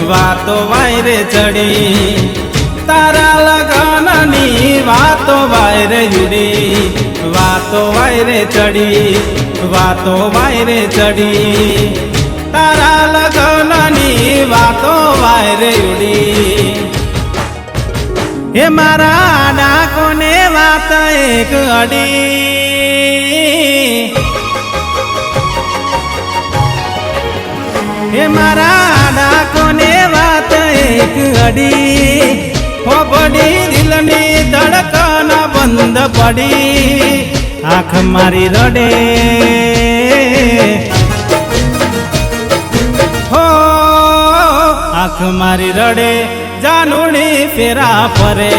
વાતો વાયરે ચડી તારા લગનની વાતો વાયરે ઉડી વાતો વાયરે ચડી તારા લગનની વાતો વાયરે ઉડી હે મારા ડાકોને વાત એક અડી હે મારા ડાકોને વાત એક અડી હો પડી દિલની ધડકન બંધ પડી આંખ મારી રડે હો આંખ મારી રડે જાનુડી ફેરા ફરે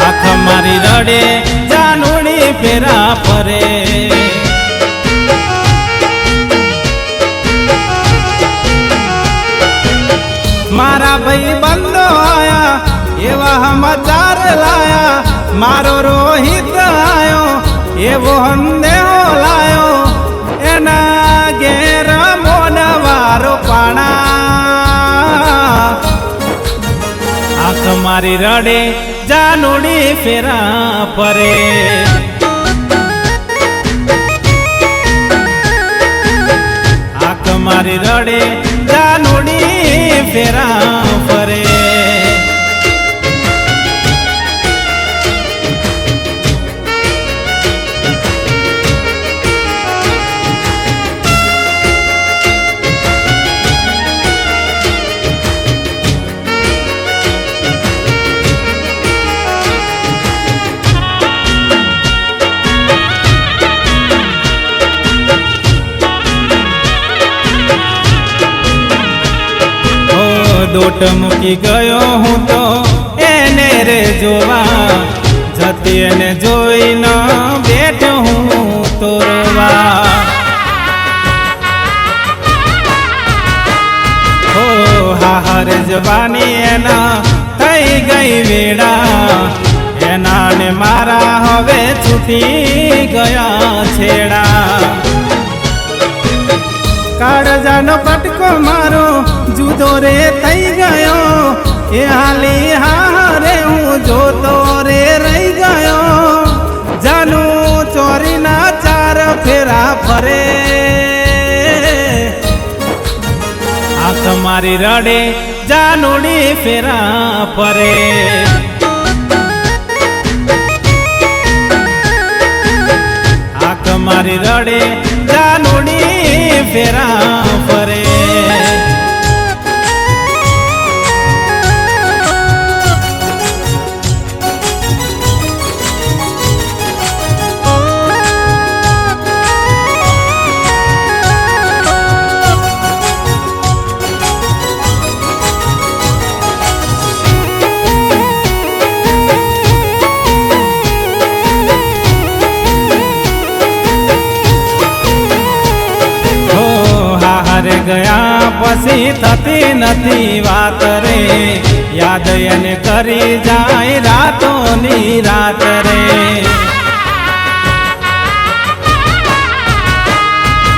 આંખ મારી રડે જાનુડી ફેરા ફરે મારા ભાઈ બંધો આયા એવા સમાચાર લાયા મારો રોહિત આયો એવો સંદેહો લાયો એના ઘેર મોનવારો પાણા આંખ મારી રડે જાનુડી ફેરા ફરે આંખ મારી રડે જાનુડી ફેરા ફરે દોટ મૂકી ગયો હું તો એને રે જોવા જતી એને જોઈ ન બેઠો હું તો રોવા હો હાહર જવાની એના થઈ ગઈ વેડા એના ને મારા હવે છૂટી ગયા છેડા કાળજાનો કટકો મારો જુદો રે થઈ ગયો એ હાલી હારે હું જોતો રે રહી ગયો જાનું ચોરીના ચાર ફેરા ફરે આંખ મારી રડે જાનુડી ફેરા ફરે આંખ મારી રડે જાનુડી ફેરા ફરે ગયા પછી થતી નથી વાત રે યાદ એને કરી જાય રાતોની રાત રે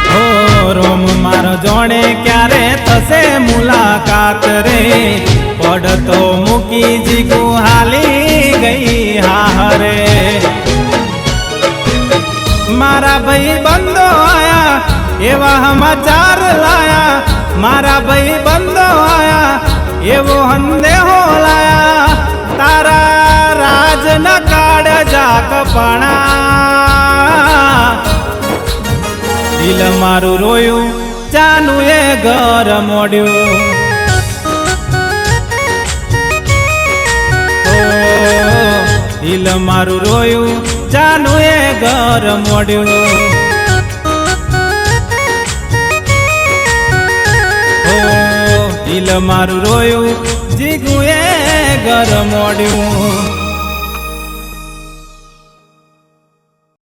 હો રોમ મારો જોડે ક્યારે થશે મુલાકાત રે પડતો મૂકી જીગુ હાલી ગઈ હારે મારા ભાઈ બંધો આયા એવા સમાચાર લાયા મારા ભાઈ બંધો આયા એવો સંદેહો લાયા તારા રાજ ન કાળ જાકપણા દિલ મારું રોયું જાનું એ ઘર મોડ્યું દિલ મારું રોયું જાનું એ ઘર મોડ્યું દિલ મારું રોયું જીગુએ ઘર મોડ્યું